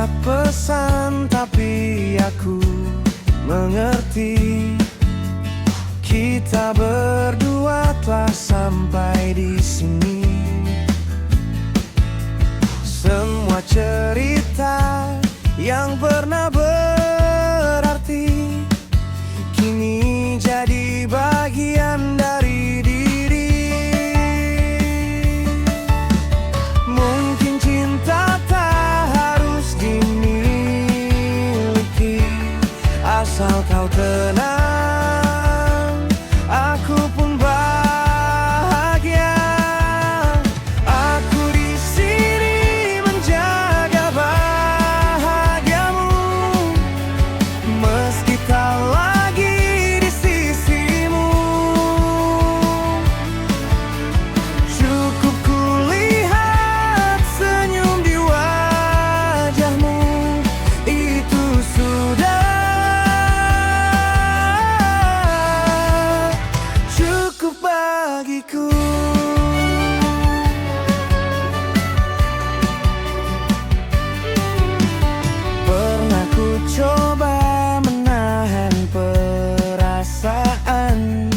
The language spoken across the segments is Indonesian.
banyak pesan, tapi aku mengerti. Kita berdua telah sampai di sini. Semua cerita yang pernah berarti kini jadi bagian dari diri. Mungkin cinta tak harus dimiliki, asal kau tenang. Pernah ku coba menahan perasaan,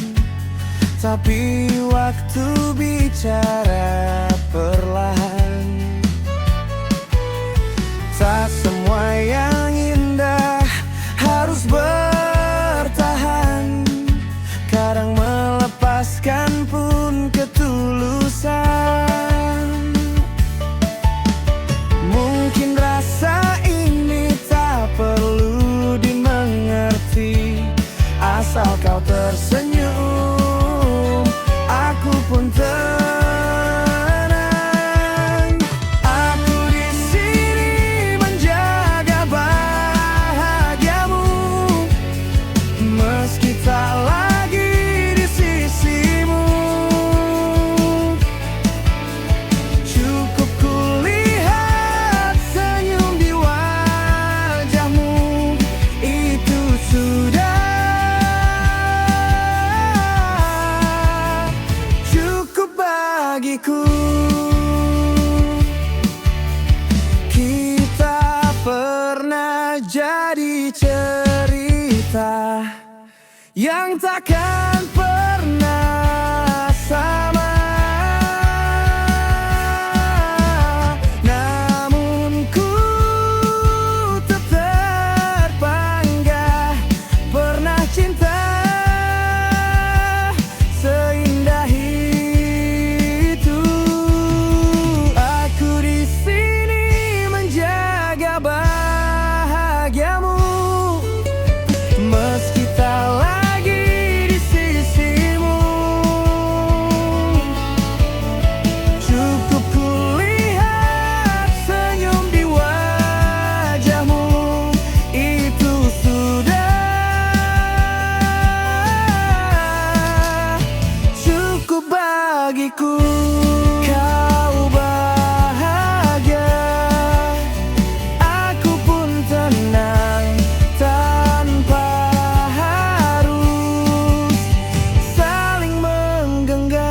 tapi waktu bicara perlahan. Tak semua yang indah harus bertahan, kadang melepaskan pun ketulusan. Mungkin rasa ini tak perlu dimengerti, asal kau tersenyum, aku pun tenang. Aku di sini menjaga bahagiamu, meski tak lagi di sisimu. Cukup kulihat senyum di wajahmu, itu sudah cukup bagiku. Kita pernah jadi cerita yang takkan pernah sama, namun ku tetap bangga pernah cinta seindah itu. Aku di sini menjaga bahagiamu, meski tak lagi di sisimu. Cukup kulihat senyum di wajahmu, itu sudah cukup bagiku. Kau bahagia, aku pun tenang, tanpa harus saling menggenggam.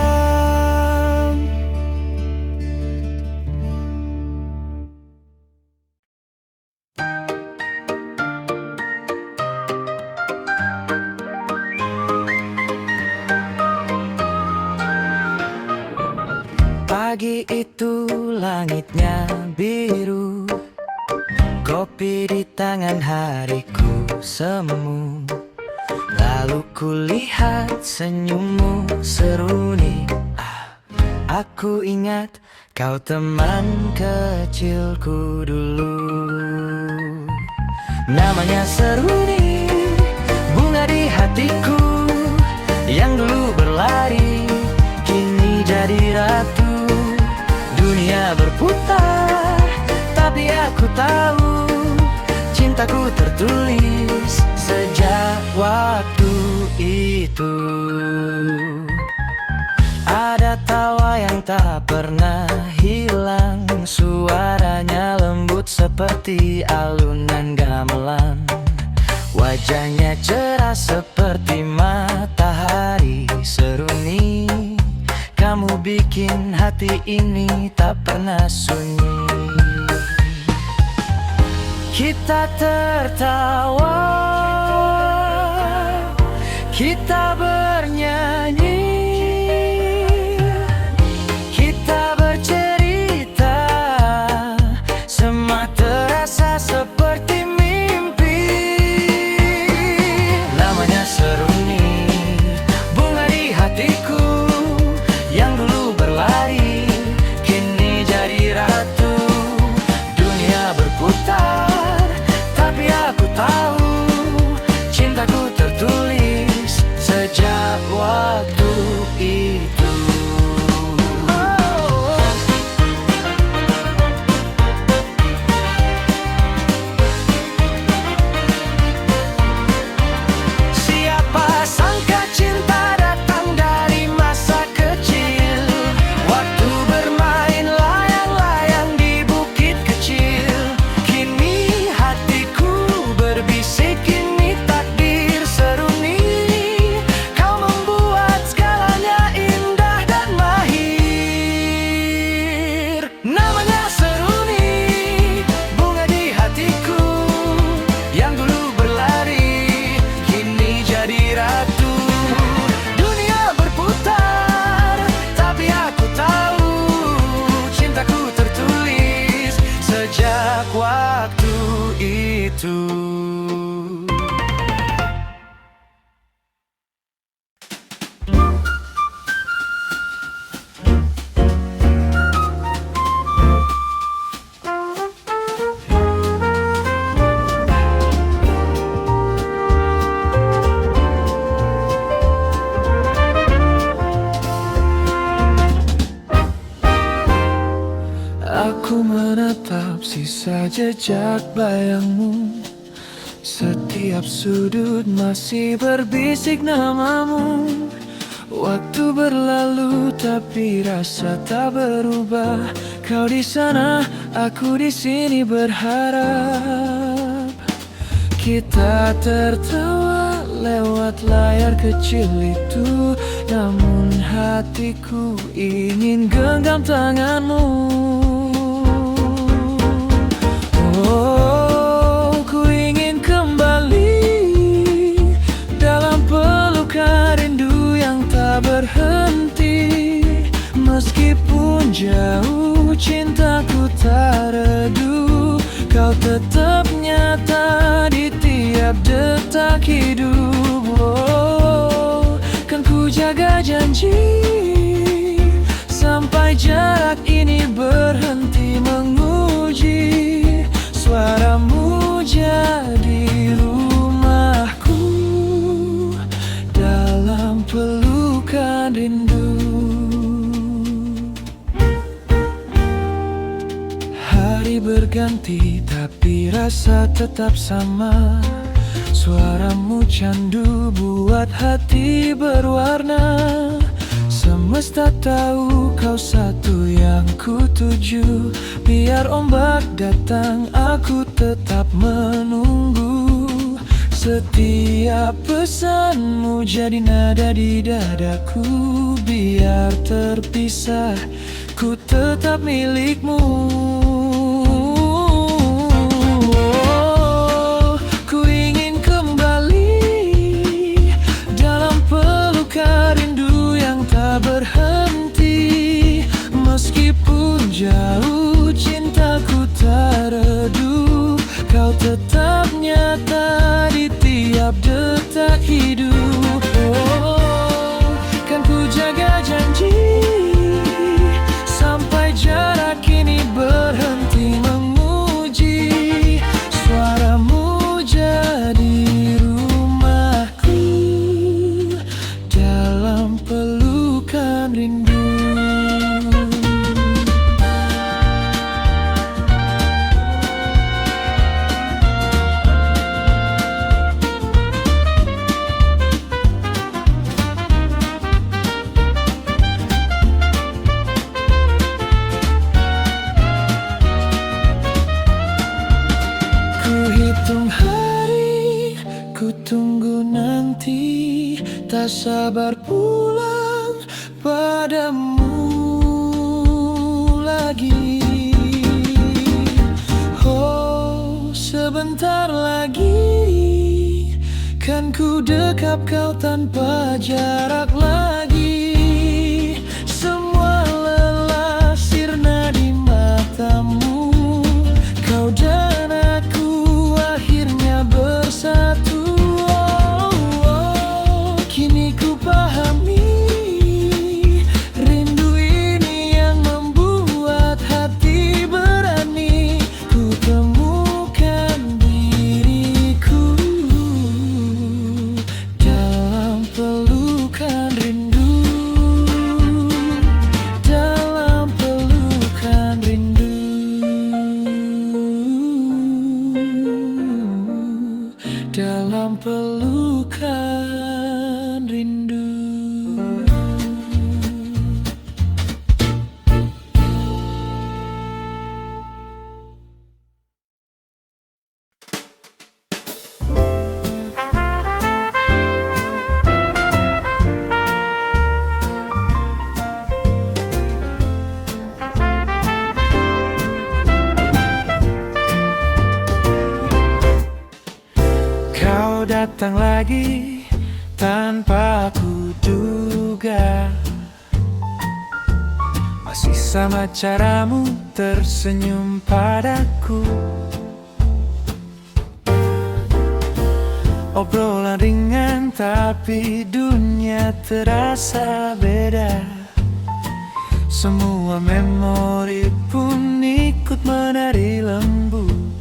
Pagi itu langitnya biru, kopi di tangan, hariku semu. Lalu kulihat senyummu seruni. Aku ingat kau teman kecilku dulu. Namanya seruni, bunga di hatiku yang dulu berlari, kini jadi ratu. Dunia berputar, tapi aku tahu cintaku tertulis sejak waktu itu. Ada tawa yang tak pernah hilang, suaranya lembut seperti alunan gamelan. Wajahnya cerah seperti matahari seruni. Kamu bikin hati ini tak pernah sunyi. Kita tertawa, kita bernyanyi, kita bercerita, semua terasa seperti mimpi. Namanya seruni, bunga di hatiku, yang dulu berlari, kini jadi ratu. Dunia berputar, tapi aku tahu, cintaku tertulis sejak waktu itu. Siapa sangka cinta datang dari masa kecil, waktu bermain layang-layang di bukit kecil. Kini hatiku berbisik, ini takdir seruni. Kau membuat segalanya indah dan mahir. Namanya seruni, bunga di hatiku, yang dulu berlari, kini jadi ratu. Dunia berputar, tapi aku tahu, cintaku tertulis sejak waktu itu. Aku menatap sisa jejak bayangmu, setiap sudut masih berbisik namamu. Waktu berlalu tapi rasa tak berubah. Kau di sana, aku di sini berharap. Kita tertawa lewat layar kecil itu, namun hatiku ingin genggam tanganmu. Oh, ku ingin kembali dalam pelukan rindu yang tak berhenti. Meskipun jauh cintaku tak redup, kau tetap nyata di tiap detak hidup. Oh, kan ku jaga janji sampai jarak ini berhenti menguji. Suaramu jadi rumahku dalam pelukan rindu. Hari berganti tapi rasa tetap sama. Suaramu candu buat hati berwarna. Semesta tahu kau satu yang ku tuju. Biar ombak datang aku tetap menunggu. Setiap pesanmu jadi nada di dadaku. Biar terpisah ku tetap milikmu. Ku ingin kembali dalam pelukan rindu yang tak berhenti. Meskipun jauh cintaku tak redup, kau tetap nyata di tiap detak hidup. Oh, kan ku jaga janji sampai jarak ini berhenti menguji. Suaramu jadi rumahku dalam pelukan rindu. Hitung hari, ku tunggu nanti, tak sabar pulang padamu lagi. Oh, Sebentar lagi kan ku dekap kau tanpa jarak lagi. Semua lelah sirna di matamu. Kau dan aku akhirnya bersatu. Oh, oh, kini ku pahami rindu ini yang membuat hati berani. Ku temukan diriku dalam pelukan rindu, dalam pelukan rindu, dalam pelukan rindu. Kau datang lagi tanpa ku duga. Masih sama caramu tersenyum padaku. Obrolan ringan tapi dunia terasa beda. Semua memori pun ikut menari lembut.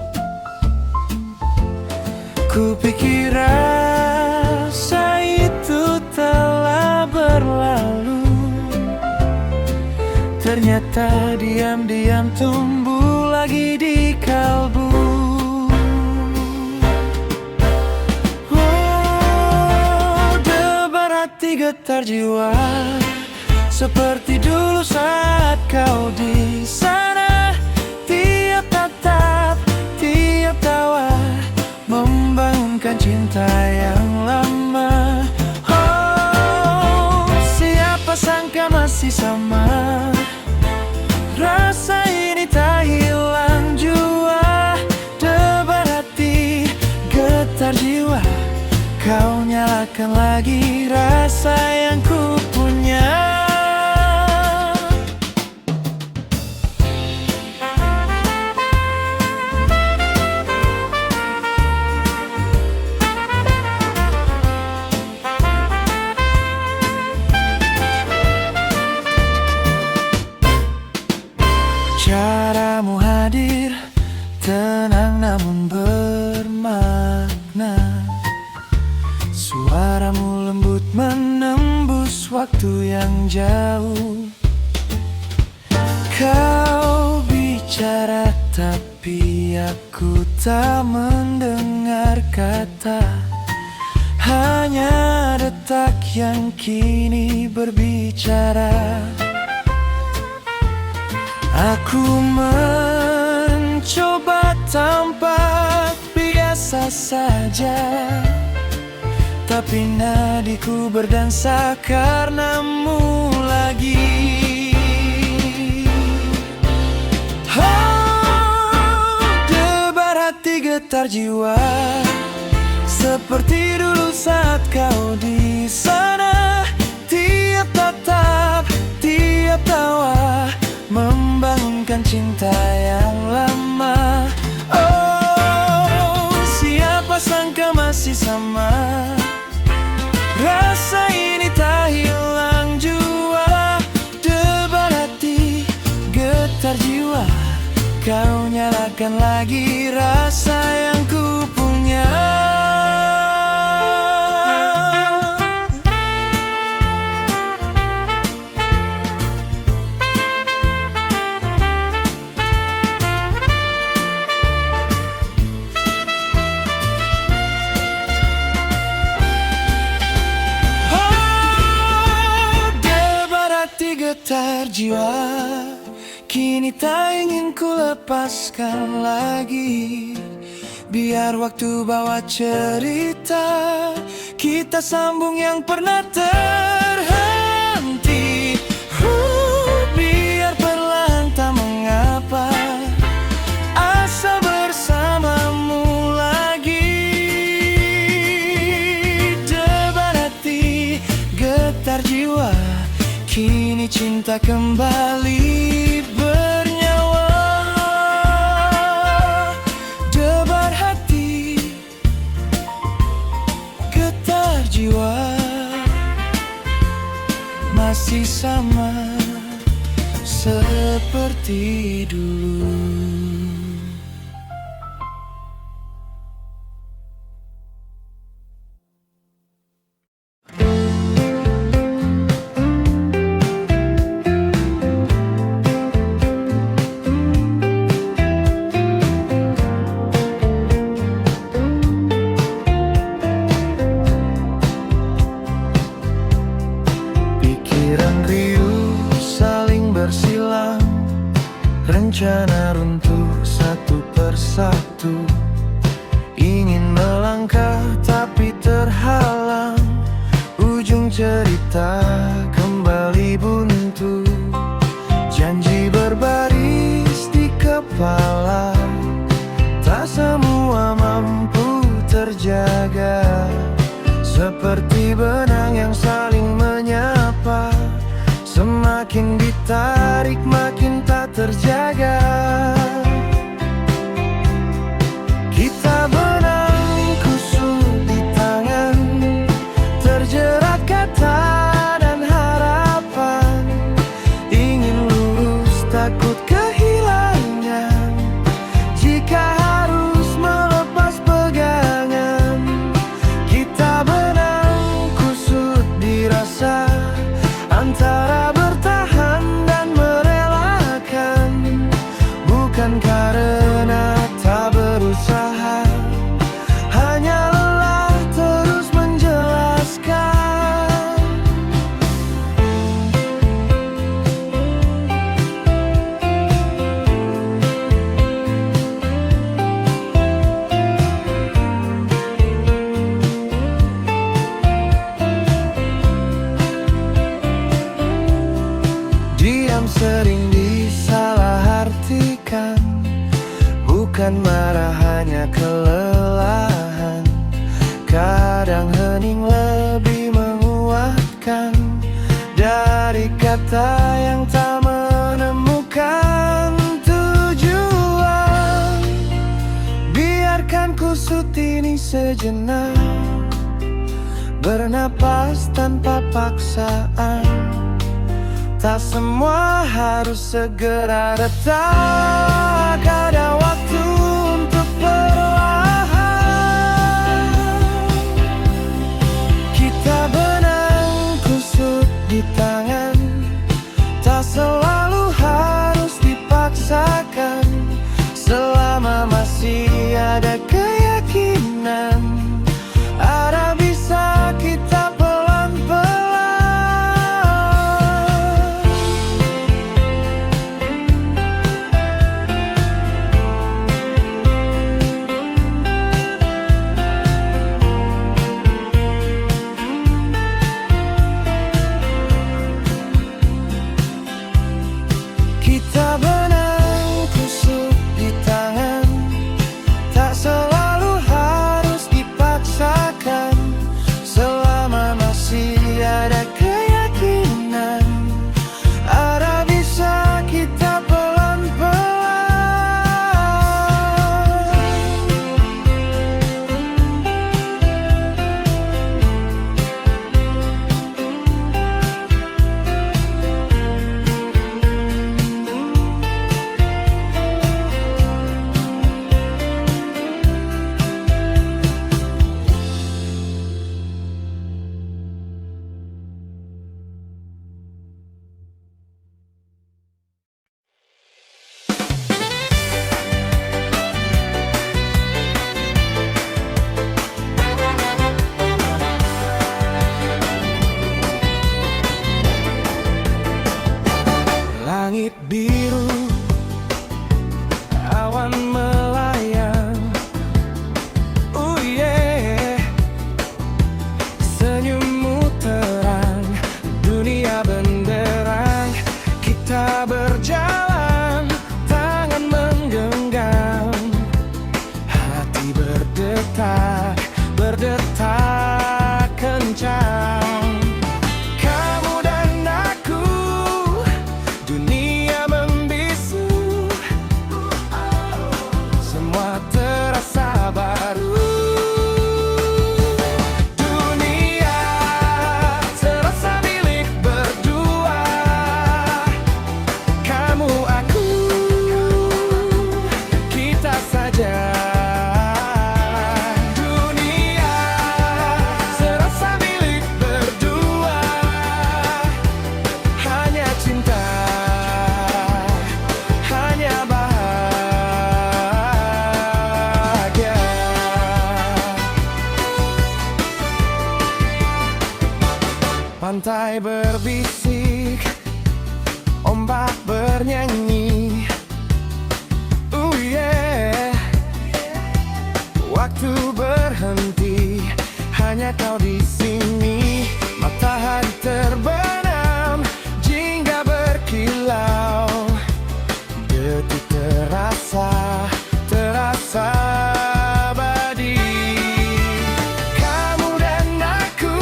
Kupikir rasa itu telah berlalu. Ternyata diam-diam tumbuh lagi di kalbu. Oh, debar hati getar jiwa, seperti dulu saat kau di sana. Tiap tatap, tiap tawa membangunkan cinta yang lama. Oh, siapa sangka masih sama. Rasa ini tak hilang jua. Debar hati, getar jiwa. Kau nyalakan lagi rasa yang ku punya. Caramu hadir, tenang namun bermakna. Suaramu lembut menembus waktu yang jauh. Kau bicara tapi aku tak mendengar kata. Hanya detak yang kini berbicara. Aku mencoba tampak biasa saja, tapi nadiku berdansa karenamu lagi. Oh, debar hati getar jiwa, seperti dulu saat kau di sana. Tiap tatap, tiap tawa membangunkan cinta yang lama. Oh, siapa sangka masih sama. Rasa ini tak hilang jua. Debar hati, getar jiwa. Kau nyalakan lagi rasa yang ku punya. Getar jiwa, kini tak ingin ku lepaskan lagi. Biar waktu bawa cerita, kita sambung yang pernah terhenti. Biar perlahan tak mengapa, asa bersamamu kita kembali bernyawa. Debar hati, getar jiwa, masih sama seperti dulu. Pikiran riuh saling bersilang, rencana runtuh satu persatu. Ingin melangkah tapi terhalang, ujung cerita kembali buntu. Janji berbaris di kepala, tak semua mampu terjaga. Seperti benang yang saling menyapa, semakin ditarik makin tak terjaga. Kita benang kusut di tangan, terjerat kata dan harapan. Ingin lurus takut kehilangan, jika harus melepas pegangan. Kita benang kusut dirasa, antara bertahan dan merelakan. Bukan karena tak berusaha, hanya lelah terus menjelaskan. Diam sering disalahartikan, bukan marah hanya kelelahan. Kadang hening lebih menguatkan dari kata yang tak menemukan tujuan. Biarkan kusut ini sejenak, bernapas tanpa paksaan. Tak semua harus segera retak, ada waktu untuk perlahan. Kita benang kusut di tangan, tak selalu harus dipaksakan. Selama masih ada keyakinan, ada bisa kita pelan-pelan. Kita benang kusut di tangan, tak selalu harus dipaksakan. Selama masih ada keyakinan, ada bisa kita pelan-pelan. Langit biru, awan melayang. Oh yeah, senyummu terang, dunia benderang. Kita berjalan, tangan menggenggam, hati berdetak, berdetak kencang. Kamu dan aku Pantai berbisik, ombak bernyanyi. Oh yeah. Waktu berhenti, hanya kau di sini. Matahari terbenam, jingga berkilau. Detik terasa abadi. Kamu dan aku,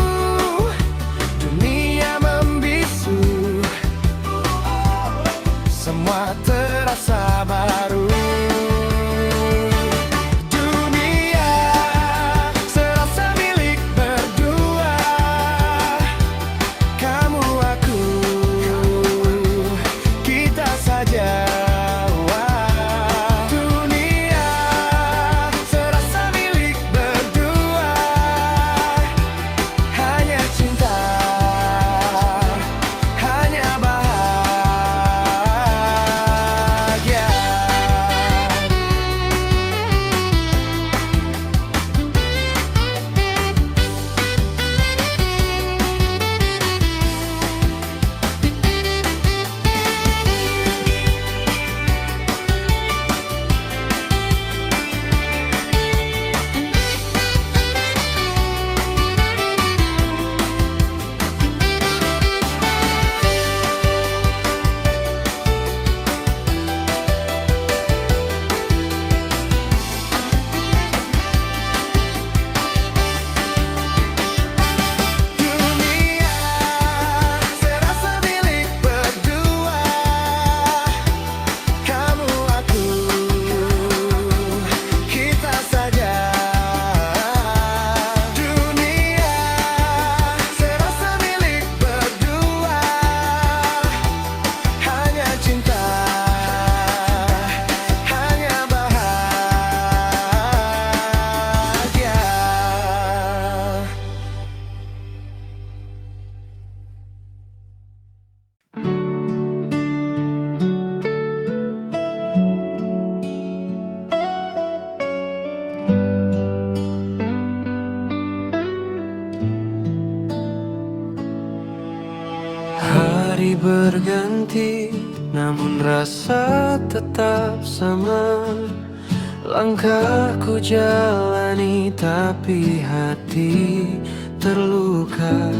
dunia membisu. Semua terasa baru. Dunia serasa milik berdua. Kamu aku, kita saja. Dunia serasa milik berdua. Hanya cinta, hanya bahagia. Dunia serasa milik berdua. Kamu aku, kita saja. Dunia serasa milik berdua. Hanya cinta, hanya bahagia. Hari berganti, namun rasa tetap sama. Langkahku jalani, tapi hati terluka.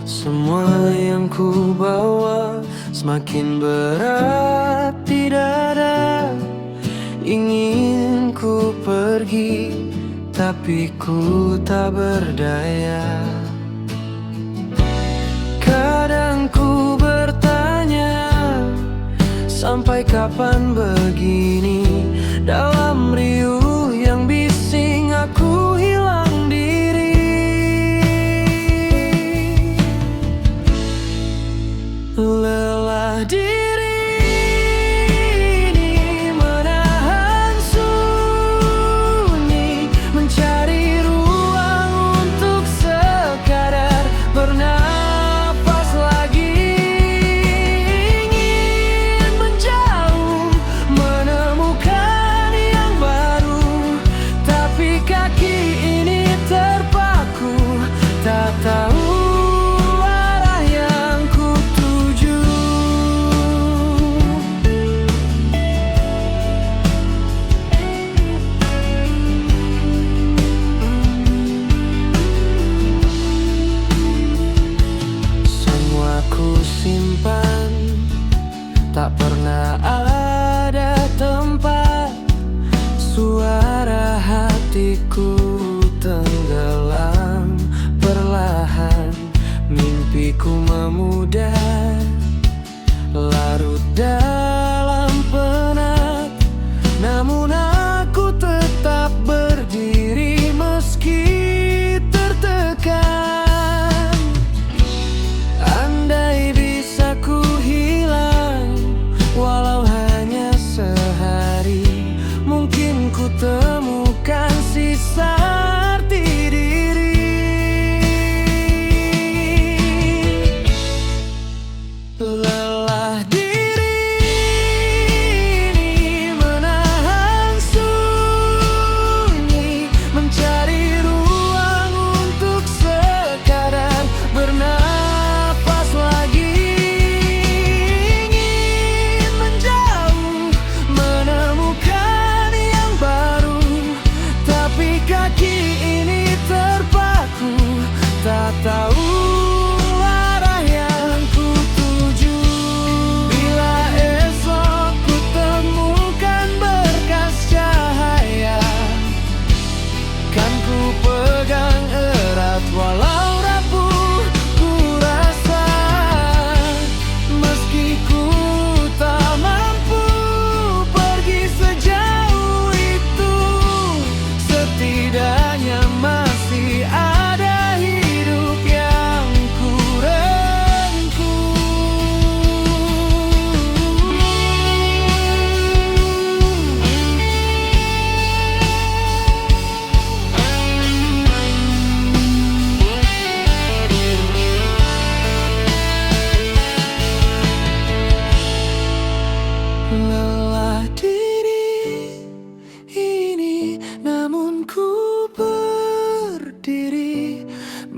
Semua yang ku bawa semakin berat di dada. Ingin ku pergi, tapi ku tak berdaya. Kadang ku bertanya, sampai kapan begini? Dalam riuh yang bising aku hilang diri. Lelah diri ini menahan sunyi, mencari ruang untuk sekadar bernafas lagi. Ingin menjauh, menemukan yang baru, tapi kaki ini terpaku, tak tahu arah yang ku tuju. Semua ku simpan, tak pernah ada tempat. Suara hatiku tenggelam perlahan. Mimpiku memudar, larut dalam penat. Namun aku tetap berdiri meski tertekan. Andai bisa ku hilang, walau hanya sehari, mungkin ku temukan sisa arti diri. Lelah diri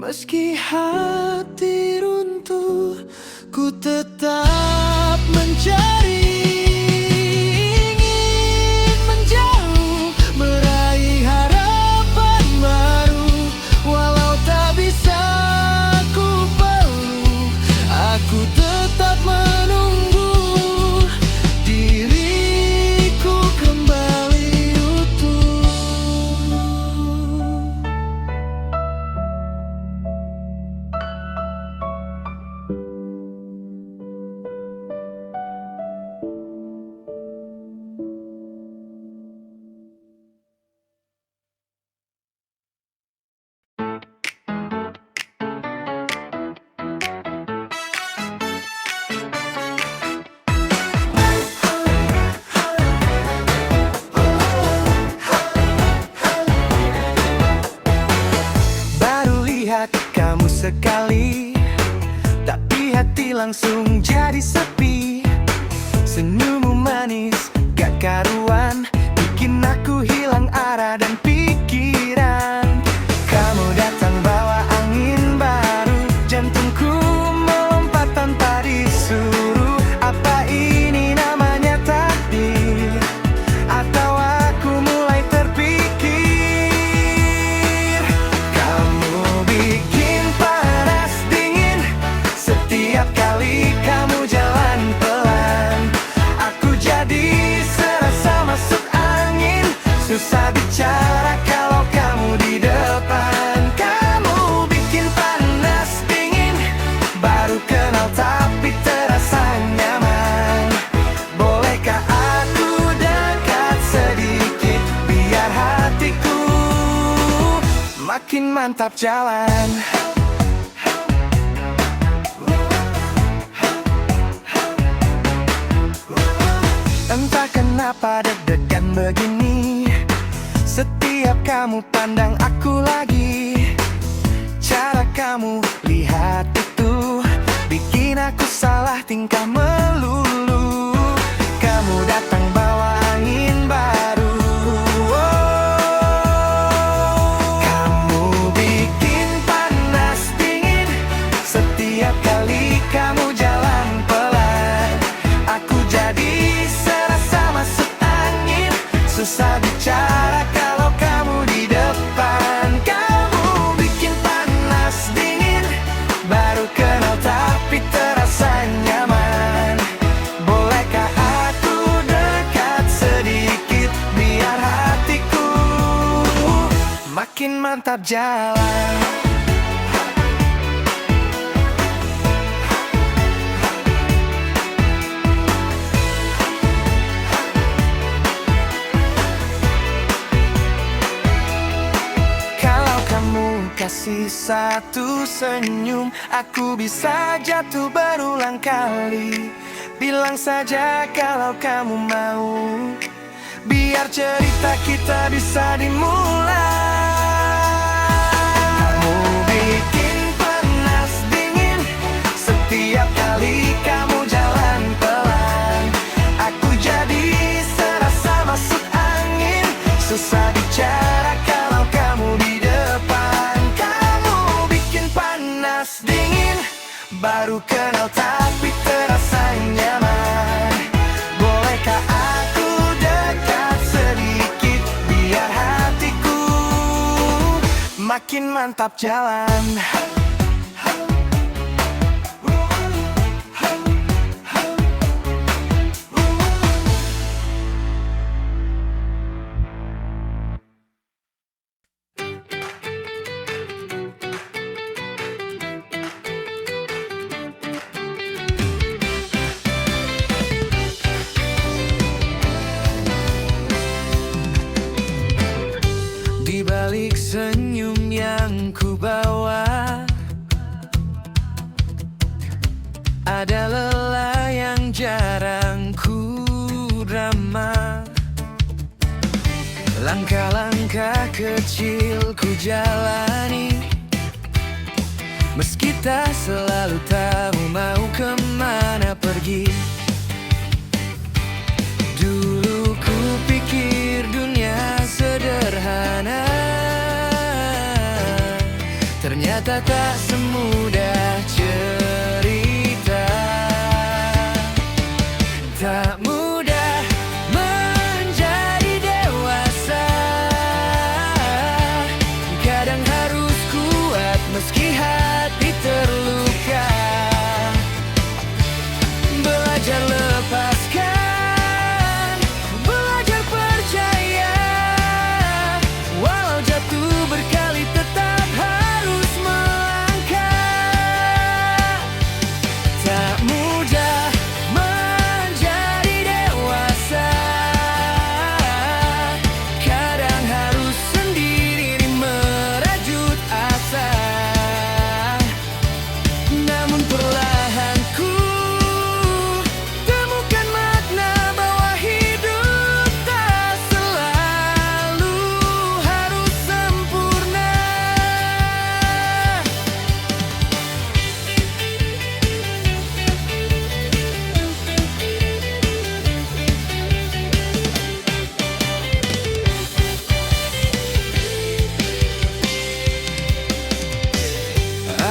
Meski hati runtuh, ku tetap mencari, ingin menjauh, meraih harapan baru. Walau tak bisa ku peluk, aku tetap menunggu diriku kembali utuh. Baru lihat kamu sekali, tapi hati langsung jadi sepi. Senyummu manis gak karuan, bikin aku hilang arah dan pikiran. Kamu datang bawa angin baru, jantungku melompat tanpa disuruh. Apa ini namanya takdir, atau aku mulai terpikir? Kamu bikin panas dingin setiap kali kamu jalan pelan. Aku jadi serasa masuk angin, susah bicara kalau kamu di depan. Kamu bikin panas dingin, baru kenal tapi terasa nyaman. Bolehkah aku dekat sedikit, biar hatiku makin mantap jalan. Entah kenapa deg-degan begini setiap kamu pandang aku lagi. Cara kamu lihat itu bikin aku salah tingkah melulu. Kamu datang bawa angin baru, kamu bikin panas dingin setiap kali kamu jalan pelan. Aku jadi serasa masuk angin, susah bicara kalau kamu di depan. Kamu bikin panas dingin, baru kenal tapi terasa nyaman. Bolehkah aku dekat sedikit, biar hatiku makin mantap jalan. Kalau kamu kasih satu senyum, aku bisa jatuh berulang kali. Bilang saja kalau kamu mau, biar cerita kita bisa dimulai. Kamu bikin panas dingin setiap kali kamu jalan pelan. Aku jadi serasa masuk angin, susah bicara kalau kamu di depan. Kamu bikin panas dingin, baru kenal tapi terasa nyaman. Bolehkah aku dekat sedikit, biar hatiku makin mantap jalan. Di balik senyum yang ku bawa, ada lelah yang jarang ku drama. Langkah-langkah kecil ku jalani, meski tak selalu tahu mau kemana pergi. Dulu ku pikir dunia sederhana, ternyata tak semudah cerita. Tak mudah menjadi dewasa, kadang harus kuat meski hati terluka. Belajar lepaskan, belajar percaya, walau jatuh berkali tetap harus melangkah. Tak mudah menjadi dewasa, kadang harus sendiri merajut asa. Namun perlahan ku temukan makna bahwa hidup tak selalu harus sempurna.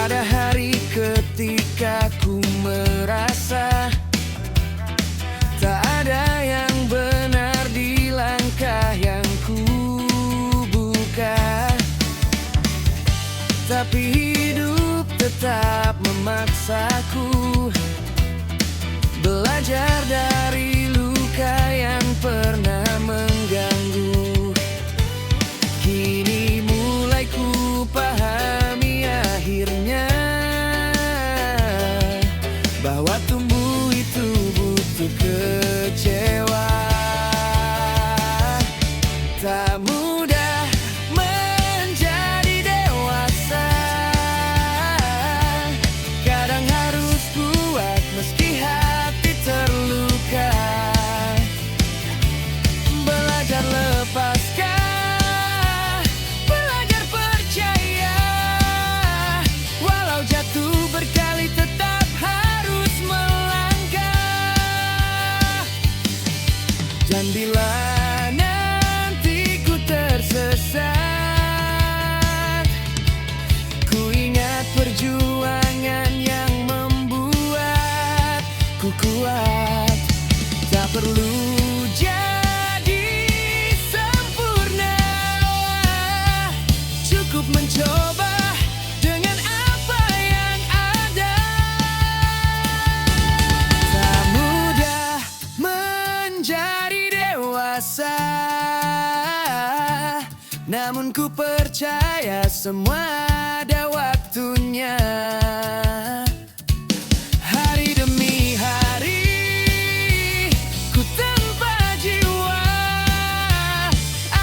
Ada hari ketika ku merasa tak ada yang benar di langkah yang ku buka, tapi hidup tetap memaksaku belajar dari luka yang pernah mengganggu. Kini mulai ku pahami akhirnya bahwa tumbuh itu butuh kecewa. Tak mudah menjadi dewasa, kadang harus kuat meski hati terluka. Belajar lepaskan, belajar percaya, walau jatuh berkali tetap harus melangkah. Dan bila nanti ku tersesat, ku ingat perjuangan yang membuat ku kuat. Tak perlu jadi sempurna, cukup mencoba dengan apa yang ada. Tak mudah menjadi dewasa, namun ku percaya semua ada waktunya. Hari demi hari ku tempa jiwa,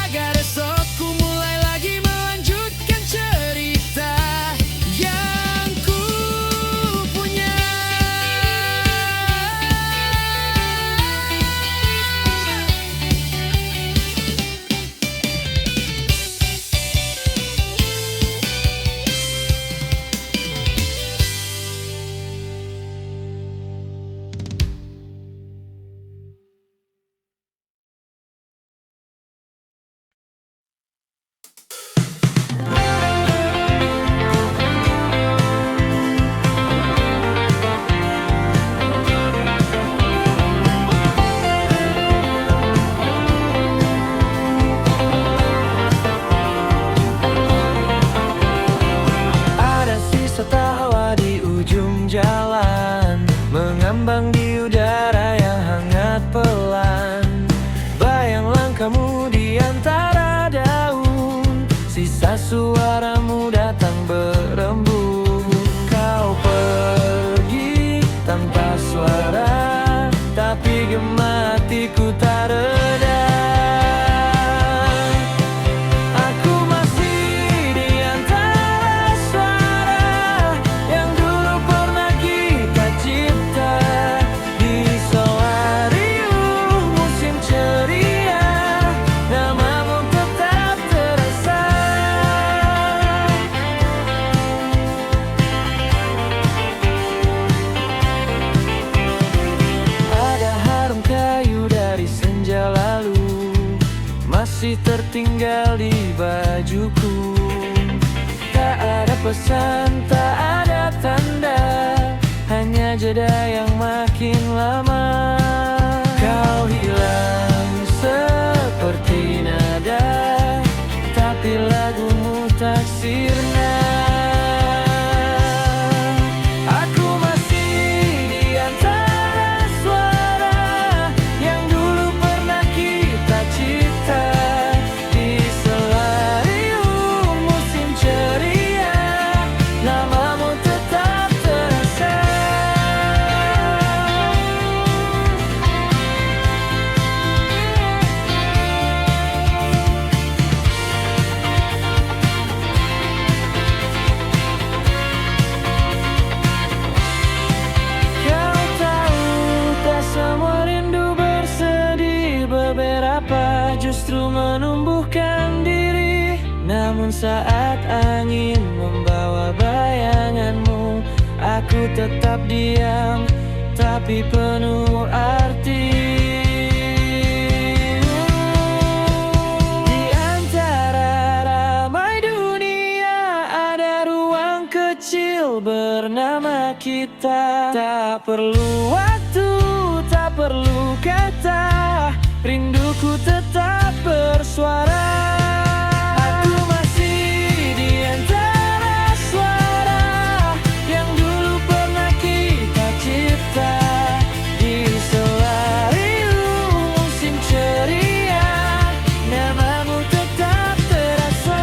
agar esok ku mulai lagi melanjutkan cerita yang ku punya. Ada sisa tawa di ujung jalan, mengambang di udara yang hangat pelan. Bayang langkahmu di antara daun, sisa suaramu datang berembun. Kau pergi tanpa suara, tapi gema hatiku tak reda. Aku masih di antara suara yang dulu pernah kita cipta. Di solarium musim ceria, namamu tetap terasa. bosan, tak ada tanda, hanya jeda yang makin lama. Kau hilang seperti nada, tapi lagumu tak sirna. Aku masih di antara suara yang dulu pernah kita cipta. Di selarium musim ceria, namamu tetap terasa. Kau tahu tak semua rindu bersedih, beberapa justru menumbuhkan diri. Namun saat angin membawa bayanganmu, aku tetap diam, tapi penuh arti. Di antara ramai dunia ada ruang kecil bernama kita. Tak perlu waktu, tak perlu kata, rinduku tetap bersuara. Aku masih di antara suara yang dulu pernah kita cipta. Di selarium musim ceria, namamu tetap terasa.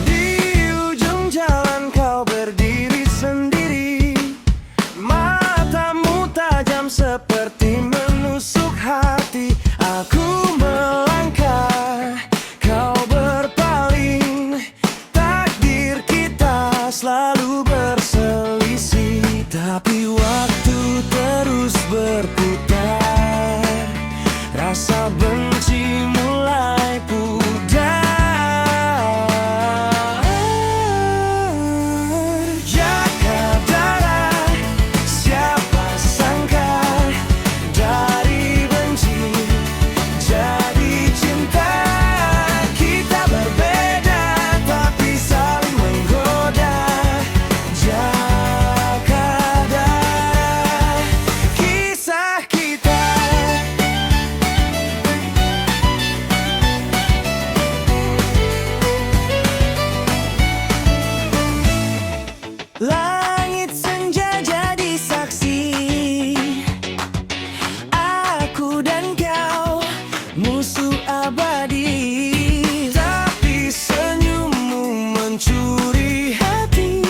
Di ujung jalan kau berdiri sendiri, matamu tajam seperti menusuk hati. Aku melangkah, kau berpaling, takdir kita selalu berselisih. Tapi waktu terus berputar, rasa benci mulai pudar. Jaga darah, siapa sangka dari benci jadi cinta. Kita berbeda tapi saling menggoda. Jaga darah, kisah kita. Langit senja jadi saksi, aku dan kau musuh abadi. Tapi senyummu mencuri hati,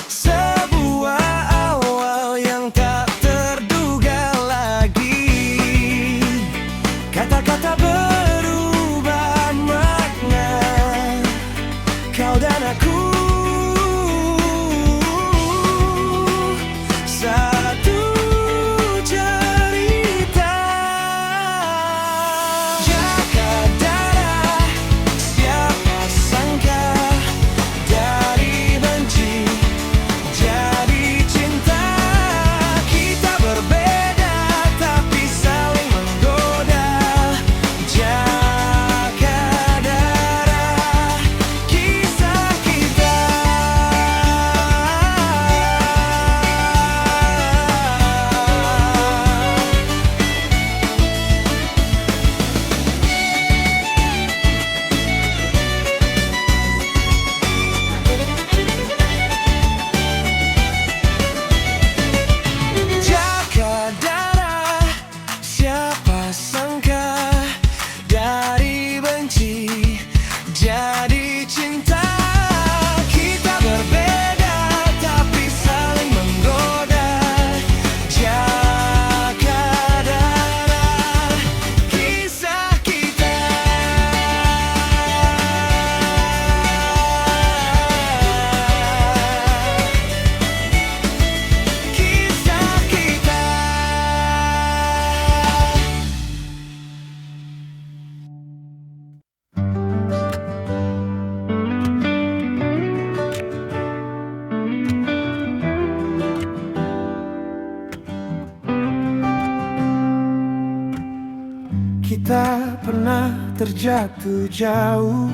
sebuah awal yang tak terduga lagi. Kata-kata berubah makna, kau dan aku satu cerita. Jaga darah, siapa sangka dari benci jadi cinta. Kita berbeda tapi saling menggoda. Jaga darah, kisah kita. terjatuh jauh,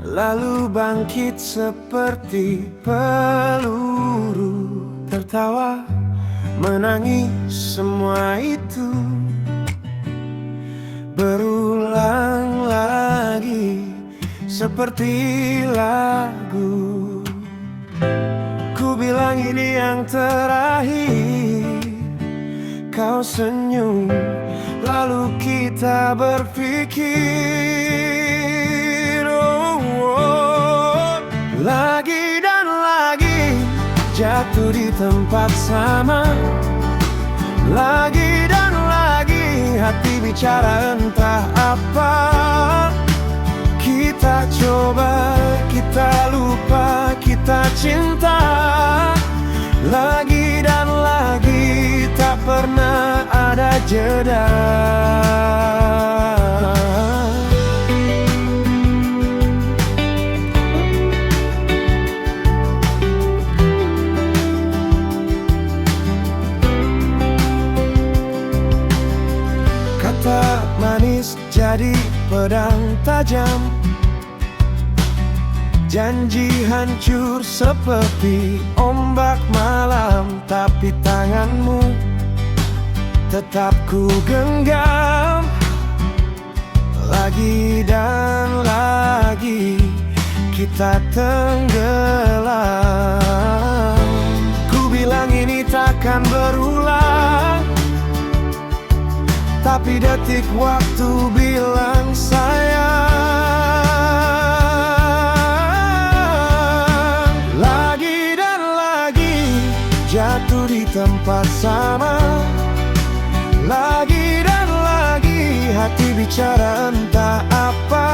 lalu bangkit seperti peluru. Tertawa, menangis, semua itu berulang lagi seperti lagu. Ku bilang ini yang terakhir, kau senyum, lalu kita berpikir, oh, oh. Lagi dan lagi jatuh di tempat sama, lagi dan lagi hati bicara entah apa. Kita coba, kita lupa, kita cinta, lagi dan lagi tak pernah ada jeda. Kata manis jadi pedang tajam, janji hancur seperti ombak malam. Tapi tanganmu tetap ku genggam, lagi dan lagi kita tenggelam. Ku bilang ini takkan berulang, tapi detik waktu bilang sayang. Lagi dan lagi jatuh di tempat sama, lagi dan lagi hati bicara entah apa.